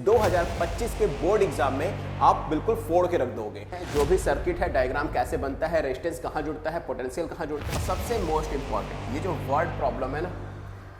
2025 के board exam में आप बिल्कुल फोड़ के रख दोगे। जो भी सर्किट है, डायग्राम कैसे बनता है, रेजिस्टेंस कहाँ जुड़ता है, पोटेंशियल कहाँ जुड़ता है, सबसे मोस्ट इंपॉर्टेंट ये जो वर्ड प्रॉब्लम है ना,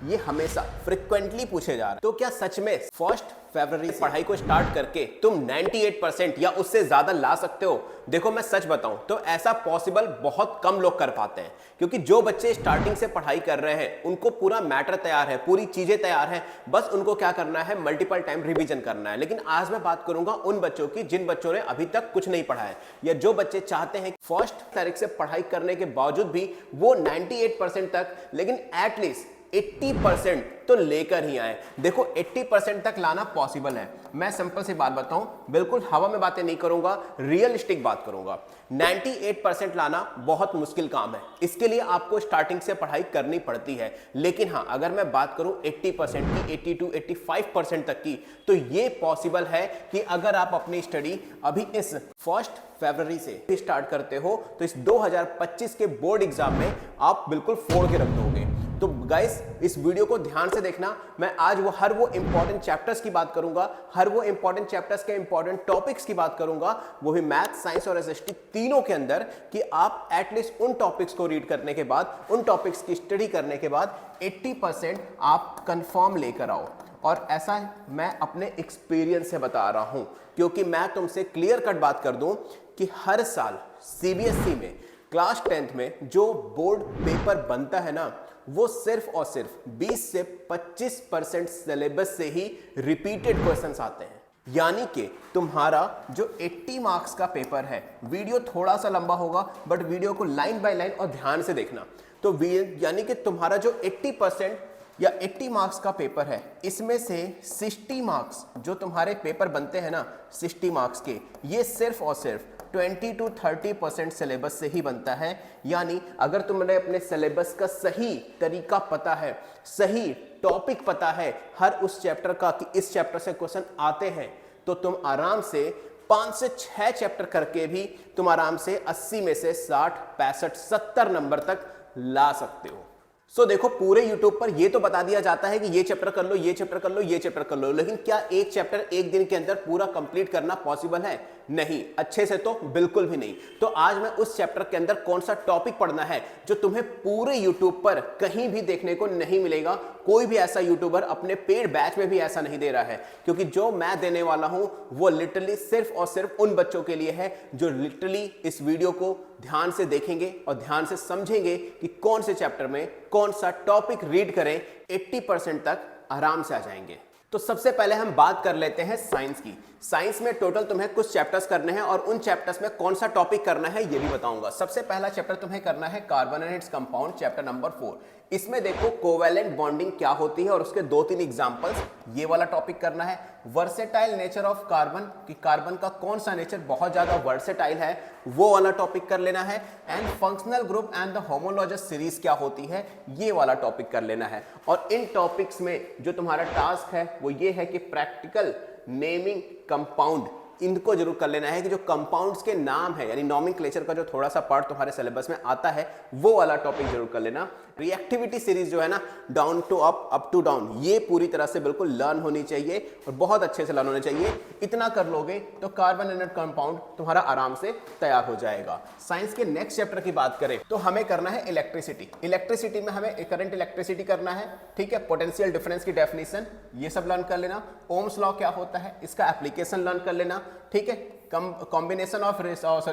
ये हमेशा फ्रिक्वेंटली पूछे जा रहे हैं। तो क्या सच में 1 फरवरी पढ़ाई को स्टार्ट करके तुम 98% या उससे ज्यादा ला सकते हो? देखो मैं सच बताऊं तो ऐसा पॉसिबल बहुत कम लोग कर पाते हैं, क्योंकि जो बच्चे स्टार्टिंग से पढ़ाई कर रहे हैं उनको पूरा मैटर तैयार है, पूरी चीजें तैयार है, बस उनको क्या करना है, मल्टीपल टाइम रिवीजन करना है। लेकिन आज मैं बात करूंगा उन बच्चों की जिन बच्चों ने अभी तक कुछ नहीं पढ़ा है, या जो बच्चे चाहते हैं 1 तारीख से पढ़ाई करने के बावजूद भी वो 98% तक, लेकिन एटलीस्ट 80% तो लेकर ही आए। देखो 80% तक लाना पॉसिबल है। मैं सिंपल सी बात बताऊं, बिल्कुल हवा में बातें नहीं करूंगा, रियलिस्टिक बात करूंगा। 98% लाना बहुत मुश्किल काम है, इसके लिए आपको स्टार्टिंग से पढ़ाई करनी पड़ती है। लेकिन हाँ, अगर मैं बात करूं 80% की, 80-85% तक की, तो ये पॉसिबल है कि अगर आप अपनी स्टडी अभी इस 1 फरवरी से स्टार्ट करते हो तो इस 2025 के बोर्ड एग्जाम में आप बिल्कुल फोड़ के रख दोगे। तो गाइस इस वीडियो को ध्यान से देखना। मैं आज हर वो इंपॉर्टेंट चैप्टर्स की बात करूंगा, हर वो इंपॉर्टेंट चैप्टर्स के इंपॉर्टेंट टॉपिक्स की बात करूंगा, वो भी मैथ, साइंस और एसएसटी तीनों के अंदर, कि आप एटलीस्ट उन टॉपिक्स को रीड करने के बाद, उन टॉपिक्स की स्टडी करने के बाद 80% आप कंफर्म लेकर आओ। और ऐसा मैं अपने एक्सपीरियंस से बता रहा हूं, क्योंकि मैं तुमसे क्लियर कट बात कर दूं कि हर साल सीबीएसई में क्लास 10th में जो बोर्ड पेपर बनता है ना, वो सिर्फ और सिर्फ 20 से 25% सिलेबस से ही रिपीटेड क्वेश्चंस आते हैं। यानी कि तुम्हारा जो 80 मार्क्स का पेपर है, वीडियो थोड़ा सा लंबा होगा बट वीडियो को लाइन बाय लाइन और ध्यान से देखना। तो यानी कि तुम्हारा जो 80% या 80 मार्क्स का पेपर है, इसमें से 60 मार्क्स जो तुम्हारे पेपर बनते हैं ना, 60 मार्क्स के, ये सिर्फ और सिर्फ 20-30% सिलेबस से ही बनता है। यानी अगर तुमने अपने सिलेबस का सही तरीका पता है, सही टॉपिक पता है हर उस चैप्टर का कि इस चैप्टर से क्वेश्चन आते हैं, तो तुम आराम से 5 से 6 चैप्टर करके भी तुम आराम से 80 में से 60, 65, 70 नंबर तक ला सकते हो। सो देखो, पूरे YouTube पर ये तो बता दिया जाता है कि ये चैप्टर कर लो, ये चैप्टर कर लो, ये चैप्टर कर लो, लेकिन क्या एक चैप्टर एक दिन के अंदर पूरा कंप्लीट करना पॉसिबल है? नहीं, अच्छे से तो बिल्कुल भी नहीं। तो आज मैं उस चैप्टर के अंदर कौन सा टॉपिक पढ़ना है जो तुम्हें पूरे YouTube पर कहीं भी देखने को नहीं मिलेगा। कोई भी ऐसा यूट्यूबर अपने पेड बैच में भी ऐसा नहीं दे रहा है, क्योंकि जो मैं देने वाला हूं वो लिटरली सिर्फ और सिर्फ उन बच्चों के लिए है जो लिटरली इस वीडियो को ध्यान से देखेंगे और ध्यान से समझेंगे कि कौन से चैप्टर में कौन सा टॉपिक रीड करें, 80% तक आराम से आ जाएंगे। तो सबसे पहले हम बात कर लेते हैं साइंस की। साइंस में टोटल तुम्हें कुछ चैप्टर्स करने हैं और उन चैप्टर्स में कौन सा टॉपिक करना है ये भी बताऊंगा। सबसे पहला चैप्टर तुम्हें करना है carbon and its compound, chapter number 4। इसमें देखो कोवैलेंट बॉन्डिंग क्या होती है और उसके 2-3 एग्जांपल्स, ये वाला टॉपिक करना है। वर्सेटाइल नेचर ऑफ कार्बन, कि कार्बन का कौन सा नेचर बहुत ज्यादा वर्सेटाइल है, वो वाला टॉपिक कर लेना है। And functional group and the homologous series क्या होती है, ये वाला टॉपिक कर लेना है। और इन टॉपिक्स में जो तुम्हारा टास्क है वो ये है कि प्रैक्टिकल नेमिंग कंपाउंड, इनको जरूर कर लेना है कि जो कंपाउंड्स के नाम है, यानी नॉमेनक्लेचर का जो थोड़ा सा पार्ट तुम्हारे सिलेबस में आता है, वो वाला टॉपिक जरूर कर लेना। रिएक्टिविटी सीरीज जो है ना, down to up to down, ये पूरी तरह से बिल्कुल लर्न होनी चाहिए और बहुत अच्छे से लर्न होनी चाहिए। इतना कर लोगे तो कार्बन एंड कंपाउंड तुम्हारा आराम से तैयार हो जाएगा। साइंस के नेक्स्ट चैप्टर की बात करें तो हमें करना है इलेक्ट्रिसिटी। इलेक्ट्रिसिटी में हमें करंट इलेक्ट्रिसिटी करना है, ठीक है। पोटेंशियल डिफरेंस की डेफिनेशन ये सब लर्न कर लेना। ओम्स लॉ क्या होता है, इसका एप्लीकेशन लर्न कर लेना, ठीक है। Combination of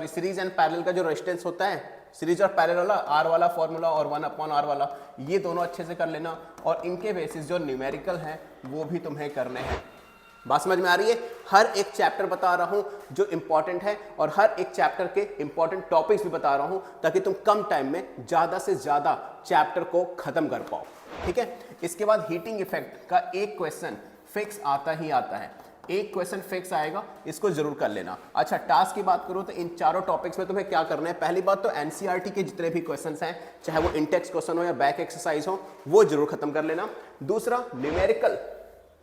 series and parallel का जो रेजिस्टेंस होता है, सीरीज और पैरेलल वाला, आर वाला फॉर्मूला और 1/r वाला, ये दोनों अच्छे से कर लेना। और इनके बेसिस जो न्यूमेरिकल हैं वो भी तुम्हें करने हैं। बात समझ में आ रही है? हर एक चैप्टर बता रहा हूं जो इंपॉर्टेंट है और हर एक चैप्टर के इंपॉर्टेंट टॉपिक्स भी बता रहा हूं, ताकि तुम कम टाइम में ज्यादा से ज्यादा चैप्टर को खत्म कर पाओ, ठीक है। इसके बाद हीटिंग इफेक्ट का एक क्वेश्चन फिक्स आता ही आता है, एक क्वेश्चन फिक्स आएगा, इसको जरूर कर लेना। अच्छा, टास्क की बात करूं तो इन चारों टॉपिक्स में तुम्हें क्या करना है, पहली बात तो एनसीईआरटी के जितने भी क्वेश्चंस हैं, चाहे वो इंटेक्स क्वेश्चन हो या बैक एक्सरसाइज हो, वो जरूर खत्म कर लेना। दूसरा, न्यूमेरिकल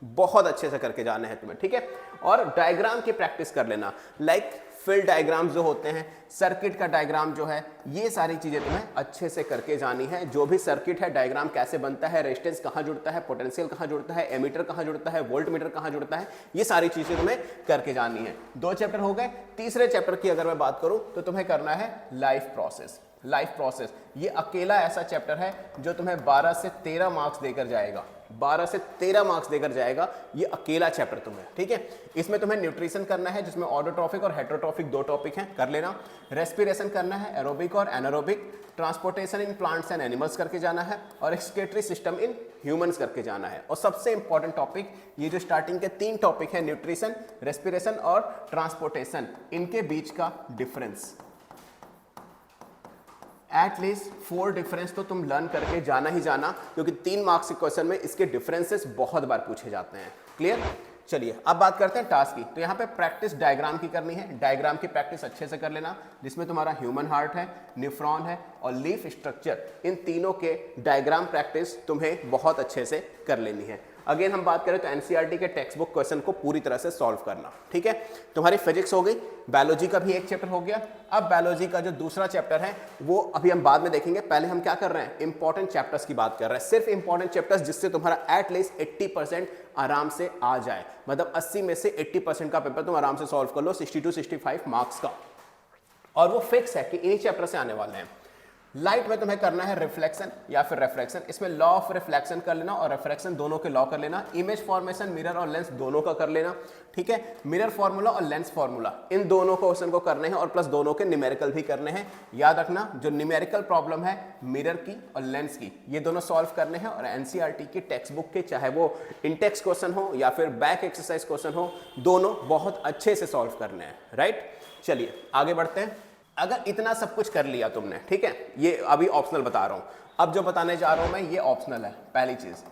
बहुत अच्छे से करके जाना है तुम्हें, ठीक है। और डायग्राम की प्रैक्टिस कर लेना, लाइक फिल डायग्राम जो होते हैं, सर्किट का डायग्राम जो है, ये सारी चीजें तुम्हें अच्छे से करके जानी है। जो भी सर्किट है, डायग्राम कैसे बनता है, रेजिस्टेंस कहाँ जुड़ता है, पोटेंशियल कहाँ जुड़ता है, एमीटर कहाँ जुड़ता है, वोल्ट मीटर कहाँ जुड़ता है, ये सारी चीजें तुम्हें करके जानी है। 2 चैप्टर हो गए। तीसरे चैप्टर की अगर मैं बात करूं तो तुम्हें करना है लाइफ प्रोसेस। लाइफ प्रोसेस ये अकेला ऐसा चैप्टर है जो तुम्हें 12 से 13 मार्क्स देकर जाएगा। 12 से 13 मार्क्स देकर जाएगा ये अकेला चैप्टर तुम्हें, ठीक है। इसमें तुम्हें न्यूट्रिशन करना है, जिसमें ऑटोट्रॉफिक और हेटेरोट्रॉफिक 2 टॉपिक हैं, कर लेना। रेस्पिरेशन करना है, एरोबिक और anaerobic. Transportation in plants and animals करके जाना है, और एक्सक्रीटरी सिस्टम इन ह्यूमंस करके जाना है। और सबसे इंपॉर्टेंट टॉपिक ये जो स्टार्टिंग के 3 टॉपिक है, न्यूट्रिशन, रेस्पिरेशन और ट्रांसपोर्टेशन, इनके बीच का डिफरेंस, एटलीस्ट 4 डिफरेंस तो तुम लर्न करके जाना ही जाना, क्योंकि 3 मार्क्स के क्वेश्चन में इसके डिफरेंसेस बहुत बार पूछे जाते हैं। क्लियर? चलिए अब बात करते हैं टास्क की। तो यहाँ पे प्रैक्टिस डायग्राम की करनी है। डायग्राम की प्रैक्टिस अच्छे से कर लेना, जिसमें तुम्हारा ह्यूमन हार्ट है, न्यूफ्रॉन है और लीफ स्ट्रक्चर, इन तीनों के डायग्राम प्रैक्टिस तुम्हें बहुत अच्छे से कर लेनी है। अगेन हम बात करें तो एनसीईआरटी के टेक्स्ट बुक क्वेश्चन को पूरी तरह से सॉल्व करना, ठीक है। तुम्हारी फिजिक्स हो गई, बायोलॉजी का भी एक चैप्टर हो गया। अब बायोलॉजी का जो दूसरा चैप्टर है वो अभी हम बाद में देखेंगे। पहले हम क्या कर रहे हैं, इंपॉर्टेंट चैप्टर्स की बात कर रहे हैं, सिर्फ इंपॉर्टेंट चैप्टर्स, जिससे तुम्हारा एटलीस्ट 80% आराम से आ जाए। मतलब 80 में से 80% का पेपर तुम आराम से सॉल्व कर लो, 60 to 65 मार्क्स का, और वो फिक्स है कि इन्हीं चैप्टर से आने वाले हैं। लाइट में तुम्हें करना है रिफ्लेक्शन या फिर रिफ्रैक्शन। इसमें लॉ ऑफ रिफ्लेक्शन कर लेना और रिफ्रैक्शन दोनों के लॉ कर लेना। इमेज फॉर्मेशन, मिरर और लेंस दोनों का कर लेना, ठीक है। मिरर फॉर्मूला और लेंस फॉर्मूला, इन दोनों क्वेश्चन को करने हैं, और प्लस दोनों के न्यूमेरिकल भी करने हैं। याद रखना, जो न्यूमेरिकल प्रॉब्लम है मिरर की और लेंस की, ये दोनों सॉल्व करने हैं। और एनसीईआरटी की टेक्स्ट बुक के, चाहे वो इंटेक्स क्वेश्चन हो या फिर बैक एक्सरसाइज क्वेश्चन हो, दोनों बहुत अच्छे से सॉल्व करने हैं, राइट। चलिए आगे बढ़ते हैं। अगर इतना सब कुछ कर लिया तुमने, ठीक है, ये अभी ऑप्शनल बता रहा हूं। अब जो बताने जा रहा हूं मैं, ये ऑप्शनल है। पहली चीज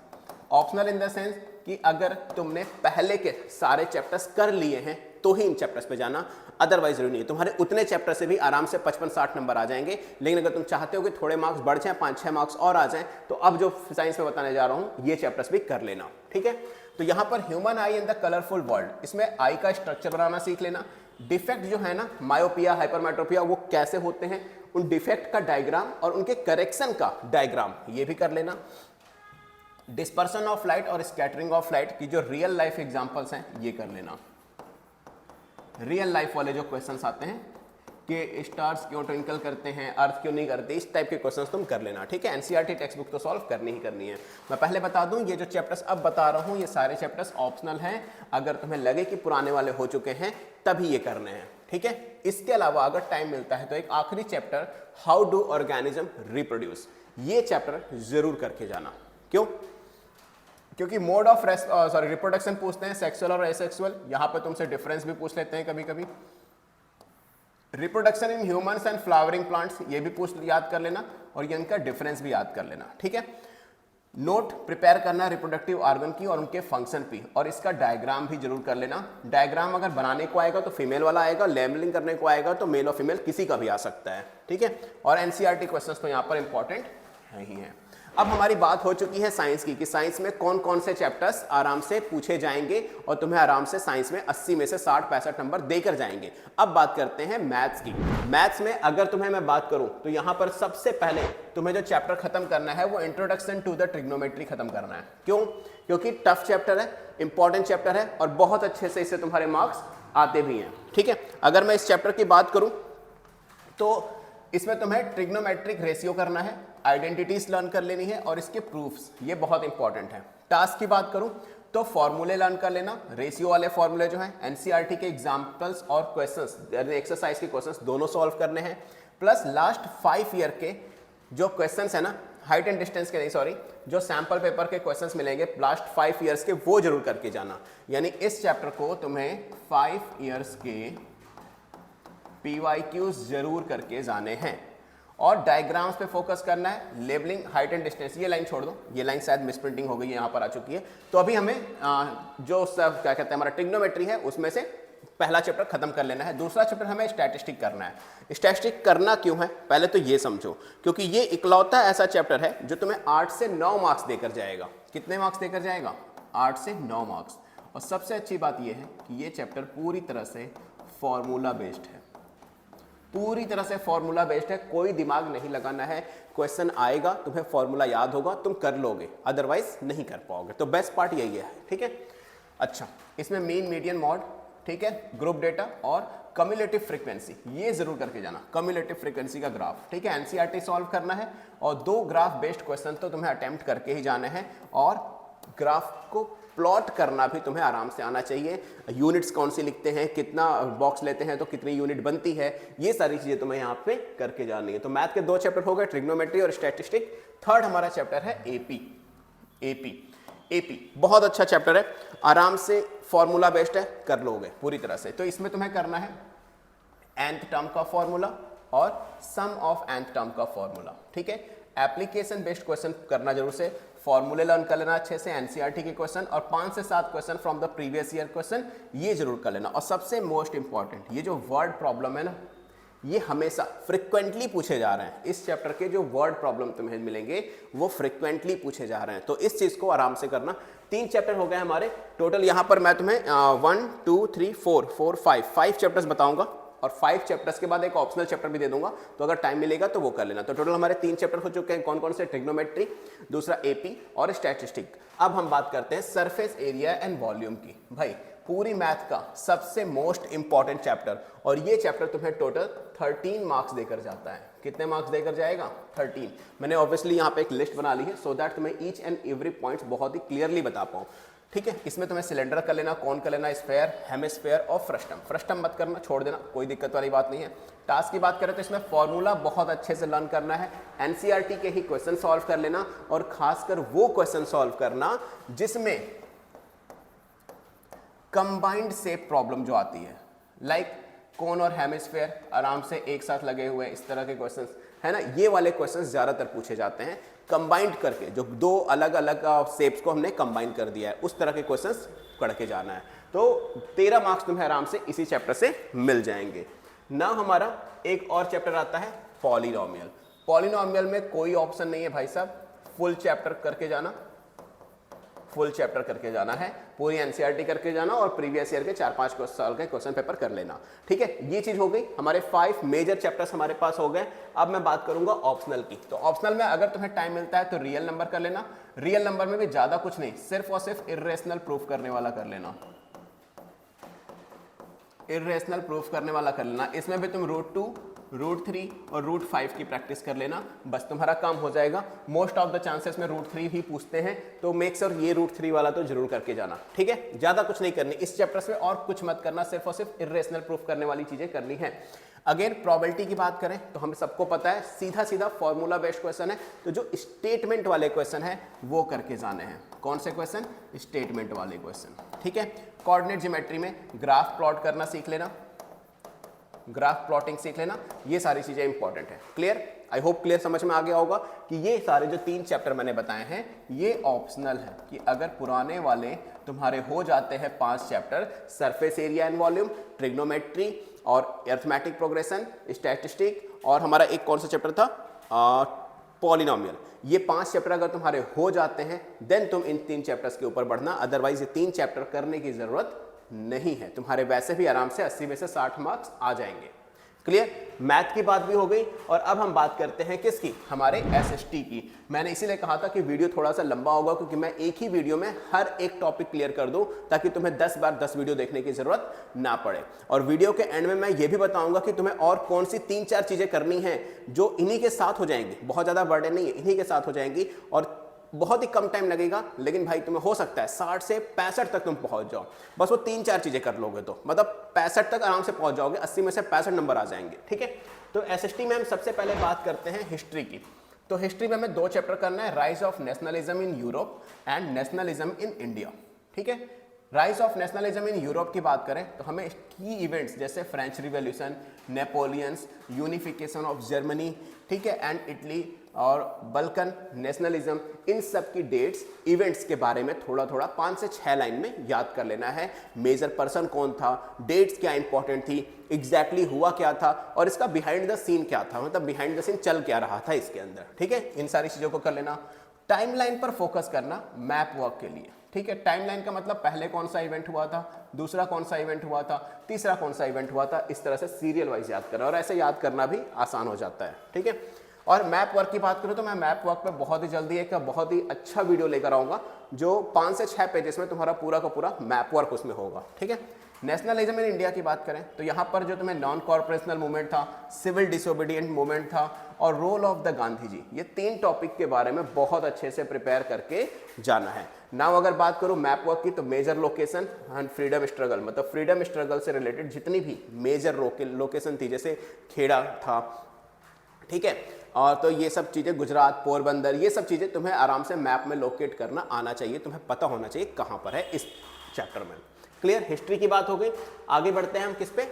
ऑप्शनल इन द सेंस कि अगर तुमने पहले के सारे चैप्टर्स कर लिए हैं तो ही इन चैप्टर्स पे जाना, अदरवाइज जरूरी नहीं। तुम्हारे उतने चैप्टर से भी आराम से 55-60 नंबर आ जाएंगे। लेकिन अगर तुम चाहते हो कि थोड़े मार्क्स बढ़ जाएं, 5-6 मार्क्स और आ जाएं, तो अब जो साइंस में बताने जा रहा हूं ये चैप्टर्स भी कर लेना, ठीक है। तो यहां पर human I in the colourful world, इसमें आई का स्ट्रक्चर बनाना सीख लेना। डिफेक्ट जो है ना, मायोपिया, हाइपरमेट्रोपिया, वो कैसे होते हैं, उन डिफेक्ट का डायग्राम और उनके करेक्शन का डायग्राम ये भी कर लेना। डिस्पर्सन ऑफ लाइट और स्कैटरिंग ऑफ लाइट की जो रियल लाइफ एग्जांपल्स हैं ये कर लेना। रियल लाइफ वाले जो क्वेश्चंस आते हैं कि स्टार्स क्यों ट्विंकल करते हैं, अर्थ क्यों नहीं करते, इस टाइप के क्वेश्चंस तुम कर लेना, ठीक है। एनसीईआरटी टेक्स्ट बुक तो सॉल्व करनी ही करनी है। मैं पहले बता दूं, ये जो चैप्टर्स अब बता रहा हूं ये सारे चैप्टर्स ऑप्शनल हैं। अगर तुम्हें लगे कि पुराने वाले हो चुके हैं तभी ये करने हैं, ठीक है। इसके अलावा अगर टाइम मिलता है तो एक आखिरी chapter, how do organism reproduce, ये चैप्टर जरूर करके जाना। क्यों? क्योंकि मोड ऑफ रिप्रोडक्शन पूछते हैं, सेक्सुअल और एसेक्सुअल। यहां पर तुमसे डिफरेंस भी पूछ लेते हैं कभी कभी। Reproduction in humans and flowering plants, ये भी याद कर लेना, और ये इनका डिफरेंस भी याद कर लेना, ठीक है। नोट प्रिपेयर करना रिप्रोडक्टिव ऑर्गन की और उनके फंक्शन की, और इसका डायग्राम भी जरूर कर लेना। डायग्राम अगर बनाने को आएगा तो फीमेल वाला आएगा, लेबलिंग करने को आएगा तो मेल और फीमेल किसी का भी आ सकता है, ठीक है। और एनसीईआरटी क्वेश्चंस तो यहाँ पर इंपॉर्टेंट है ही है। अब हमारी बात हो चुकी है साइंस की, कि साइंस में कौन कौन से चैप्टर्स आराम से पूछे जाएंगे और तुम्हें आराम से साइंस में 80 में से 60-65 नंबर देकर जाएंगे। अब बात करते हैं मैथ्स की। मैथ्स में अगर तुम्हें मैं बात करूं तो यहां पर सबसे पहले तुम्हें जो चैप्टर खत्म करना है वो इंट्रोडक्शन टू द ट्रिग्नोमेट्री खत्म करना है। क्यों? क्योंकि टफ चैप्टर है, इंपॉर्टेंट चैप्टर है, और बहुत अच्छे से इससे तुम्हारे मार्क्स आते भी हैं, ठीक है। अगर मैं इस चैप्टर की बात करूं तो इसमें तुम्हें ट्रिग्नोमेट्रिक रेशियो करना है, आइडेंटिटीज लर्न कर लेनी है, और इसके प्रूफ्स, ये बहुत इंपॉर्टेंट है। टास्क की बात करूं तो फॉर्मूले लर्न कर लेना, रेशियो वाले फॉर्मूले जो हैं, एनसीईआरटी के एग्जांपल्स और क्वेश्चंस, एक्सरसाइज के क्वेश्चंस दोनों सॉल्व करने हैं। प्लस लास्ट 5 ईयर के जो क्वेश्चंस है ना, हाइट एंड डिस्टेंस के नहीं, सॉरी, जो सैंपल पेपर के क्वेश्चंस मिलेंगे लास्ट 5 ईयर्स के, वो जरूर करके जाना। यानी इस चैप्टर को तुम्हें 5 ईयर्स के PYQs जरूर करके जाने हैं। और डायग्राम्स पे फोकस करना है, लेबलिंग, हाइट एंड डिस्टेंस, ये लाइन छोड़ दो, ये लाइन शायद मिसप्रिंटिंग हो गई है, यहाँ पर आ चुकी है। तो अभी हमें जो सब क्या कहते हैं हमारा ट्रिग्नोमेट्री है उसमें से पहला चैप्टर खत्म कर लेना है। दूसरा चैप्टर हमें स्टैटिस्टिक करना है। स्टैटिस्टिक करना क्यों है पहले तो ये समझो, क्योंकि ये इकलौता ऐसा चैप्टर है जो तुम्हें 8 से 9 मार्क्स देकर जाएगा। कितने मार्क्स देकर जाएगा? 8 से 9 मार्क्स। और सबसे अच्छी बात यह है कि ये चैप्टर पूरी तरह से फॉर्मूला बेस्ड है। पूरी तरह से फॉर्मूला बेस्ड है, कोई दिमाग नहीं लगाना है। क्वेश्चन आएगा, तुम्हें फॉर्मूला याद होगा, तुम कर लोगे, अदरवाइज नहीं कर पाओगे। तो बेस्ट पार्ट यही है, ठीक है। अच्छा, इसमें मीन, मीडियन, मॉड, ठीक है, ग्रुप डेटा और कम्युलेटिव फ्रीक्वेंसी, ये जरूर करके जाना। कम्युलेटिव फ्रीक्वेंसी का ग्राफ, ठीक है, एनसीईआरटी सॉल्व करना है और 2 ग्राफ बेस्ड क्वेश्चन तो तुम्हें अटेम्प्ट करके ही जाने हैं और ग्राफ को प्लॉट करना भी तुम्हें आराम से आना चाहिए। यूनिट्स कौन सी लिखते हैं, कितना बॉक्स लेते हैं तो कितनी यूनिट बनती है, ये सारी चीजें तुम्हें यहाँ पे करके जानी है। तो मैथ के 2 चैप्टर हो गए, ट्रिग्नोमेट्री और स्टैटिस्टिक। थर्ड हमारा चैप्टर है एपी। एपी बहुत अच्छा चैप्टर है, आराम से फॉर्मूला बेस्ड है, कर लोगे पूरी तरह से। तो इसमें तुम्हें करना है nth टर्म का फॉर्मूला और सम ऑफ nth टर्म का फॉर्मूला, ठीक है। एप्लीकेशन बेस्ड क्वेश्चन करना जरूर से, फॉर्मूले लर्न कर लेना अच्छे से, एनसीईआरटी के क्वेश्चन और 5 से 7 question from the previous year question, ये जरूर कर लेना। और सबसे मोस्ट इंपॉर्टेंट, ये जो वर्ड प्रॉब्लम है ना, ये हमेशा फ्रिक्वेंटली पूछे जा रहे हैं। इस चैप्टर के जो वर्ड प्रॉब्लम तुम्हें मिलेंगे वो फ्रिक्वेंटली पूछे जा रहे हैं, तो इस चीज को आराम से करना। 3 चैप्टर हो गए हमारे टोटल। यहाँ पर मैं तुम्हें 1 2 3 4 5 चैप्टर्स बताऊंगा और 5 चैप्टर्स के बाद एक ऑप्शनल चैप्टर भी दे दूंगा, तो अगर टाइम मिलेगा तो वो कर लेना। तो टोटल हमारे 3 चैप्टर हो चुके हैं। कौन कौन से? ट्रिग्नोमेट्री, दूसरा एपी और स्टैटिस्टिक। अब हम बात करते हैं सरफेस एरिया एंड वॉल्यूम की। भाई पूरी मैथ का सबसे मोस्ट इंपॉर्टेंट चैप्टर, और ये चैप्टर तुम्हें टोटल 13 मार्क्स देकर जाता है। कितने मार्क्स देकर जाएगा? 13। मैंने ऑब्वियसली यहाँ पे एक लिस्ट बना ली है सो दैट तुम्हें ईच एंड एवरी पॉइंट्स बहुत ही क्लियरली बता पाऊँ, ठीक है। इसमें तुम्हें सिलेंडर कर लेना, कौन कर लेना, स्फेयर, हेमिस्फेयर और फ्रस्टम। फ्रस्टम मत करना, छोड़ देना, कोई दिक्कत वाली बात नहीं है। टास्क की बात करें तो इसमें फॉर्मूला बहुत अच्छे से लर्न करना है, एनसीईआरटी के ही क्वेश्चन सॉल्व कर लेना और खासकर वो क्वेश्चन सॉल्व करना जिसमें कंबाइंड शेप प्रॉब्लम जो आती है, लाइक कोन और हेमिस्फेयर आराम से एक साथ लगे हुए, इस तरह के क्वेश्चंस है ना, ये वाले क्वेश्चंस ज्यादातर पूछे जाते हैं कंबाइंड करके, जो 2 अलग अलग शेप्स को हमने कंबाइन कर दिया है, उस तरह के क्वेश्चंस करके जाना है। तो 13 मार्क्स तुम्हें आराम से इसी चैप्टर से मिल जाएंगे ना। हमारा एक और चैप्टर आता है पॉलिनोमियल। पॉलिनोमियल में कोई ऑप्शन नहीं है भाई साहब, फुल चैप्टर करके जाना, फुल चैप्टर करके जाना है, पूरी एनसीईआरटी करके जाना और प्रीवियस ईयर के 4-5 साल के क्वेश्चन पेपर कर लेना, ठीक है। ये चीज हो गई, हमारे 5 मेजर चैप्टर्स हमारे पास हो गए। अब मैं बात करूंगा ऑप्शनल की। तो ऑप्शनल में अगर तुम्हें टाइम मिलता है तो रियल नंबर कर लेना। रियल नंबर में भी ज्यादा कुछ नहीं, सिर्फ और सिर्फ इर्रेशनल प्रूफ करने वाला कर लेना, इर्रेशनल प्रूफ करने वाला कर लेना। इसमें भी तुम √2, √3 और √5 की प्रैक्टिस कर लेना, बस तुम्हारा काम हो जाएगा। मोस्ट ऑफ द चांसेस में √3 ही पूछते हैं, तो मेक श्योर ये √3 वाला तो जरूर करके जाना, ठीक है। ज्यादा कुछ नहीं करनी इस चैप्टर में, और कुछ मत करना, सिर्फ और सिर्फ इर्रेशनल प्रूफ करने वाली चीजें करनी है। अगेन प्रोबेबिलिटी की बात करें तो हम सबको पता है सीधा सीधा फॉर्मूला बेस्ड क्वेश्चन है, तो जो स्टेटमेंट वाले क्वेश्चन है वो करके जाने हैं। कौन से क्वेश्चन? स्टेटमेंट वाले क्वेश्चन, ठीक है। कोऑर्डिनेट ज्योमेट्री में ग्राफ प्लॉट करना सीख लेना, ग्राफ प्लॉटिंग सीख लेना, ये सारी चीजें इंपॉर्टेंट है। क्लियर? आई होप क्लियर समझ में आ गया होगा कि ये सारे जो 3 चैप्टर मैंने बताए हैं ये ऑप्शनल है, कि अगर पुराने वाले तुम्हारे हो जाते हैं 5 chapter, surface area and volume, trigonometry और अरिथमेटिक प्रोग्रेशन, स्टैटिस्टिक और हमारा एक कौन सा चैप्टर था, पॉलिनोमियल, ये 5 चैप्टर अगर तुम्हारे हो जाते हैं देन तुम इन 3 चैप्टर्स के ऊपर बढ़ना, अदरवाइज ये 3 चैप्टर करने की जरूरत नहीं है। तुम्हारे वैसे भी आराम से 80 में से 60 मार्क्स आ जाएंगे। क्लियर? मैथ की बात भी हो गई और अब हम बात करते हैं किसकी? हमारे एसएसटी की। मैंने इसीलिए कहा था कि वीडियो थोड़ा सा लंबा होगा, क्योंकि मैं एक ही वीडियो में हर एक टॉपिक क्लियर कर दूं ताकि तुम्हें 10 बार 10 वीडियो देखने की जरूरत ना पड़े। और वीडियो के एंड में मैं ये भी बताऊंगा कि तुम्हें और कौन सी 3-4 चीजें करनी है जो इन्हीं के साथ हो जाएंगी, बहुत ज्यादा बर्डन नहीं है, इन्हीं के साथ हो जाएंगी और बहुत ही कम टाइम लगेगा, लेकिन भाई तुम्हें हो सकता है 60 से 65 तक तुम पहुंच जाओ। बस वो 3-4 चीजें कर लोगे तो मतलब 65 तक आराम से पहुंच जाओगे, 80 में से 65 नंबर आ जाएंगे, ठीक है। तो एसएसटी में हम सबसे पहले बात करते हैं हिस्ट्री की। तो हिस्ट्री में हमें 2 चैप्टर करना है, rise of nationalism in Europe and nationalism in India, ठीक है। Rise of nationalism in Europe की बात करें तो हमें की इवेंट्स जैसे French revolution, Napoleon's, unification of Germany, ठीक है, एंड इटली और बल्कन नेशनलिज्म, इन सब की डेट्स, इवेंट्स के बारे में थोड़ा थोड़ा 5 से 6 लाइन में याद कर लेना है। मेजर पर्सन कौन था, डेट्स क्या इंपॉर्टेंट थी, एग्जैक्टली हुआ क्या था और इसका बिहाइंड द सीन क्या था, मतलब बिहाइंड द सीन चल क्या रहा था इसके अंदर, ठीक है। इन सारी चीजों को कर लेना। टाइमलाइन पर फोकस करना मैप वर्क के लिए, ठीक है, टाइमलाइन का मतलब पहले कौन सा इवेंट हुआ था, दूसरा कौन सा इवेंट हुआ था, तीसरा कौन सा इवेंट हुआ था, इस तरह से सीरियल वाइज याद करना, और ऐसे याद करना भी आसान हो जाता है। ठीक है, और मैप वर्क की बात करूं तो मैं मैप वर्क पे बहुत ही जल्दी एक बहुत ही अच्छा वीडियो लेकर आऊंगा जो 5 से 6 पेजेस में तुम्हारा पूरा का पूरा मैप वर्क उसमें होगा। ठीक है, नेशनलिज्म इन इंडिया की बात करें तो यहाँ पर जो तुम्हें नॉन कॉर्पोरेशनल मूवमेंट था, सिविल डिसोबीडियंट मूवमेंट था और role of the Gandhi ji, ये 3 टॉपिक के बारे में बहुत अच्छे से प्रिपेयर करके जाना है। नाउ अगर बात करूं मैप वर्क की तो major location and freedom struggle, मतलब फ्रीडम स्ट्रगल से रिलेटेड जितनी भी मेजर लोकेशन थी, जैसे खेड़ा था, ठीक है, और तो ये सब चीज़ें, गुजरात, पोरबंदर, ये सब चीज़ें तुम्हें आराम से मैप में लोकेट करना आना चाहिए, तुम्हें पता होना चाहिए कहाँ पर है इस चैप्टर में। क्लियर, हिस्ट्री की बात हो गई। आगे बढ़ते हैं हम किस पे,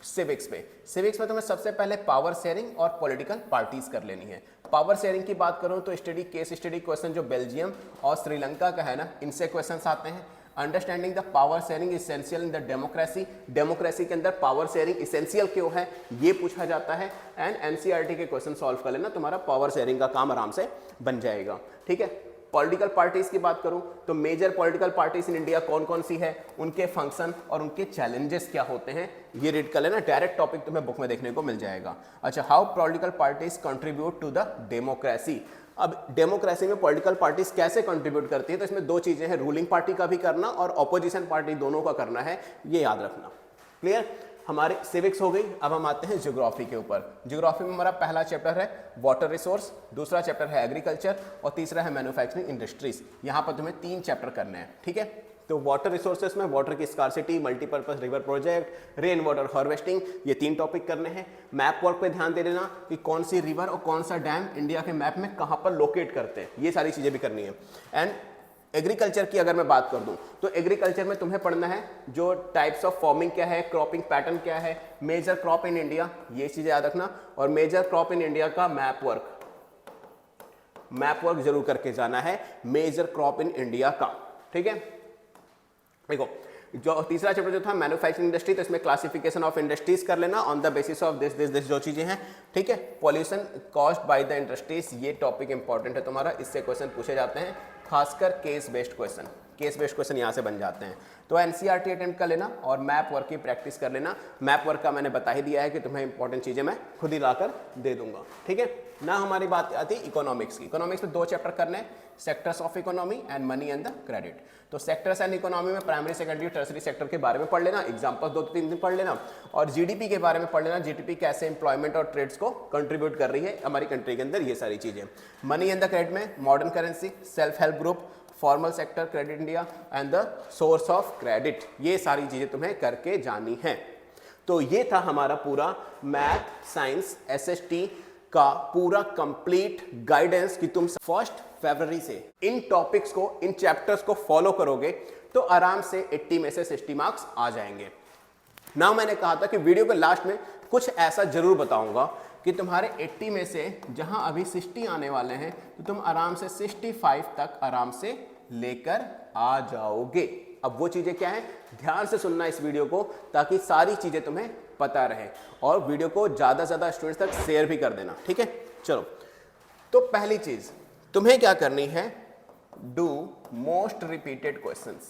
सिविक्स पे। सिविक्स में तुम्हें सबसे पहले पावर शेयरिंग और पॉलिटिकल पार्टीज कर लेनी है। पावर शेयरिंग की बात करूं तो स्टडी, केस स्टडी क्वेश्चन जो बेल्जियम और श्रीलंका का है ना, इनसे क्वेश्चंस आते हैं। Understanding the power sharing essential in the democracy, democracy के अंदर पावर शेयरिंग इसेंशियल क्यों है, ये पूछा जाता है। एंड एनसीईआरटी के क्वेश्चन सॉल्व कर लेना, तुम्हारा पावर शेयरिंग का काम आराम से बन जाएगा। ठीक है, पॉलिटिकल पार्टीज की बात करूं तो major political parties in India कौन कौन सी है, उनके फंक्शन और उनके चैलेंजेस क्या होते हैं, ये रीड कर लेना, डायरेक्ट टॉपिक तुम्हें बुक में देखने को मिल जाएगा। अच्छा, how political parties contribute to the democracy. अब डेमोक्रेसी में पॉलिटिकल पार्टीज कैसे कंट्रीब्यूट करती है, तो इसमें 2 चीजें हैं, रूलिंग पार्टी का भी करना और ऑपोजिशन पार्टी दोनों का करना है, ये याद रखना। क्लियर, हमारे सिविक्स हो गई। अब हम आते हैं ज्योग्राफी के ऊपर। ज्योग्राफी में हमारा पहला चैप्टर है वाटर रिसोर्स, दूसरा चैप्टर है एग्रीकल्चर और तीसरा है मैन्युफैक्चरिंग इंडस्ट्रीज। यहाँ पर तुम्हें 3 चैप्टर करने हैं। ठीक है, तो वाटर रिसोर्सेस में वाटर की scarcity, multipurpose river project, rain water harvesting, ये 3 टॉपिक करने हैं। मैप वर्क पे ध्यान दे देना कि कौन सी रिवर और कौन सा डैम इंडिया के मैप में कहाँ पर लोकेट करते हैं, ये सारी चीज़ें भी करनी है। एंड एग्रीकल्चर की अगर मैं बात कर दूं तो एग्रीकल्चर में तुम्हें पढ़ना है जो टाइप्स ऑफ फार्मिंग क्या है, क्रॉपिंग पैटर्न क्या है, मेजर क्रॉप इन इंडिया, ये चीजें याद रखना, और मेजर क्रॉप इन इंडिया का मैप वर्क जरूर करके जाना है, मेजर क्रॉप इन इंडिया का। ठीक है, देखो जो तीसरा चैप्टर जो था मैन्युफैक्चरिंग इंडस्ट्री, तो इसमें क्लासिफिकेशन ऑफ इंडस्ट्रीज कर लेना on the basis of this जो चीजें हैं। ठीक है, pollution caused by the industries, ये टॉपिक इंपॉर्टेंट है तुम्हारा, इससे क्वेश्चन पूछे जाते हैं, खासकर case based question, case based question यहाँ से बन जाते हैं। तो एनसीईआरटी अटेम्प्ट कर लेना और मैप वर्क की प्रैक्टिस कर लेना। मैप वर्क का मैंने बता ही दिया है कि तुम्हें इंपॉर्टेंट चीजें मैं खुद ही लाकर दे दूंगा। ठीक है ना, हमारी बात आती है इकोनॉमिक्स की। इकोनॉमिक्स में 2 चैप्टर करने हैं, sectors of economy and money and the credit. तो सेक्टर्स एंड इकोनॉमी में प्राइमरी, सेकेंडरी, टर्सरी सेक्टर के बारे में पढ़ लेना, एग्जाम्पल 2-3 दिन पढ़ लेना, और जीडीपी के बारे में पढ़ लेना, जीडीपी कैसे एम्प्लॉयमेंट और ट्रेड्स को कंट्रीब्यूट कर रही है हमारी कंट्री के अंदर, ये सारी चीजें। मनी एंड द क्रेडिट में modern currency, self help group, formal sector, credit India and the source of credit, ये सारी चीजें तुम्हें करके जानी है। तो ये था हमारा पूरा मैथ साइंस एसएसटी का पूरा कंप्लीट गाइडेंस कि तुम 1 फरवरी से इन टॉपिक्स को, इन चैप्टर्स को फॉलो करोगे तो आराम से 80 में से 60 मार्क्स आ जाएंगे। ना मैंने कहा था कि वीडियो के लास्ट में कुछ ऐसा जरूर बताऊंगा कि तुम्हारे 80 में से जहां अभी 60 आने वाले हैं तो तुम आराम से 65 तक आराम से लेकर आ जाओगे। अब वो चीजें क्या है, ध्यान से सुनना इस वीडियो को ताकि सारी चीजें तुम्हें पता रहे, और वीडियो को ज्यादा से ज्यादा स्टूडेंट्स तक शेयर भी कर देना। ठीक है, चलो तो पहली चीज तुम्हें क्या करनी है, do most repeated questions,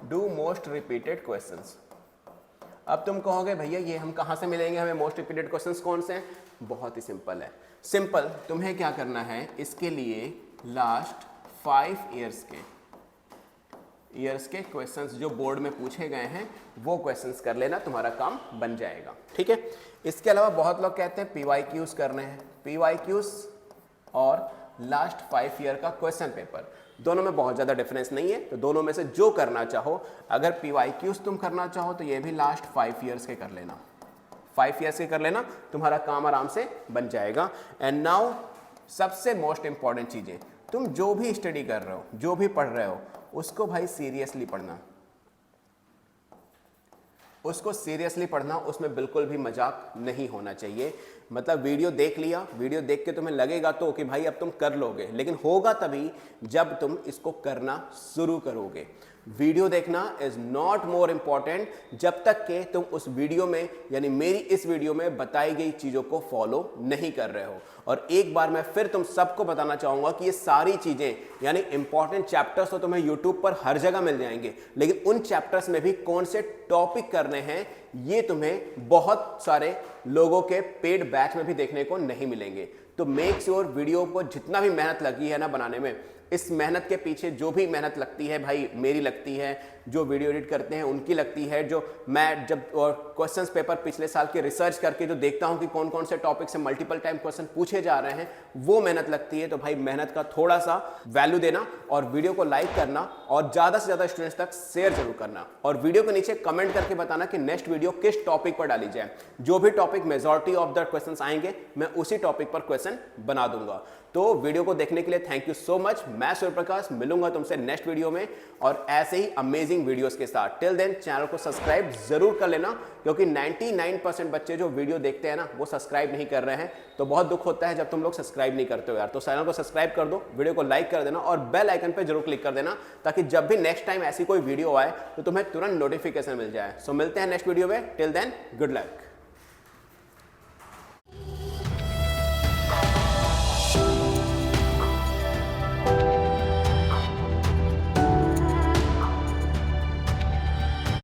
do most repeated questions. अब तुम कहोगे भैया ये हम कहां से मिलेंगे, हमें मोस्ट रिपीटेड क्वेश्चंस कौन से हैं? बहुत ही सिंपल है। सिंपल, तुम्हें क्या करना है, इसके लिए लास्ट 5 ईयर्स के क्वेश्चंस जो बोर्ड में पूछे गए हैं वो क्वेश्चंस कर लेना, तुम्हारा काम बन जाएगा। ठीक है, इसके अलावा बहुत लोग कहते हैं पीवाईक्यूज करने हैं, पीवाईक्यूज और लास्ट 5 ईयर का क्वेश्चन पेपर, दोनों में बहुत ज़्यादा डिफरेंस नहीं है, तो दोनों में से जो करना चाहो, अगर पीवाईक्यूज तुम करना चाहो तो ये भी लास्ट 5 ईयर्स के कर लेना, 5 ईयर्स के कर लेना, तुम्हारा काम आराम से बन जाएगा। एंड नाउ सबसे मोस्ट इंपॉर्टेंट चीज़ें, तुम जो भी स्टडी कर रहे हो, जो भी पढ़ रहे हो, उसको भाई सीरियसली पढ़ना, उसको सीरियसली पढ़ना, उसमें बिल्कुल भी मजाक नहीं होना चाहिए। मतलब वीडियो देख लिया, वीडियो देख के तुम्हें लगेगा तो कि भाई अब तुम कर लोगे, लेकिन होगा तभी जब तुम इसको करना शुरू करोगे। वीडियो देखना इज नॉट मोर इंपॉर्टेंट जब तक कि तुम उस वीडियो में यानी मेरी इस वीडियो में बताई गई चीजों को फॉलो नहीं कर रहे हो। और एक बार मैं फिर तुम सबको बताना चाहूंगा कि ये सारी चीजें यानी इंपॉर्टेंट चैप्टर्स तो तुम्हें यूट्यूब पर हर जगह मिल जाएंगे, लेकिन उन चैप्टर्स में भी कौन से टॉपिक करने हैं ये तुम्हें बहुत सारे लोगों के पेड बैच में भी देखने को नहीं मिलेंगे। तो मेक श्योर वीडियो को जितना भी मेहनत लगी है ना बनाने में, इस मेहनत के पीछे जो भी मेहनत लगती है भाई, मेरी लगती है, जो वीडियो एडिट करते हैं उनकी लगती है, जो मैं जब क्वेश्चंस पेपर पिछले साल के रिसर्च करके जो देखता हूं कि कौन कौन से टॉपिक से मल्टीपल टाइम क्वेश्चन पूछे जा रहे हैं, वो मेहनत लगती है। तो भाई मेहनत का थोड़ा सा वैल्यू देना और वीडियो को लाइक करना और ज्यादा से ज्यादा स्टूडेंट्स तक शेयर जरूर करना। और वीडियो के नीचे कमेंट करके बताना कि नेक्स्ट वीडियो किस टॉपिक पर डाली जाए। जो भी topic majority of the questions आएंगे मैं उसी टॉपिक पर क्वेश्चन बना दूंगा। तो वीडियो को देखने के लिए थैंक यू सो मच। मैं सूर्य प्रकाश मिलूंगा तुमसे नेक्स्ट वीडियो में और ऐसे ही अमेजिंग वीडियोस के साथ। टिल देन चैनल को सब्सक्राइब जरूर कर लेना, क्योंकि 99% बच्चे जो वीडियो देखते हैं ना वो सब्सक्राइब नहीं कर रहे हैं। तो बहुत दुख होता है जब तुम लोग सब्सक्राइब नहीं करते हो यार। तो चैनल को सब्सक्राइब कर दो, वीडियो को लाइक कर देना और बेल आइकन पे जरूर क्लिक कर देना, ताकि जब भी नेक्स्ट टाइम ऐसी कोई वीडियो आए तो तुम्हें तुरंत नोटिफिकेशन मिल जाए। सो मिलते हैं नेक्स्ट वीडियो में। Till then good luck.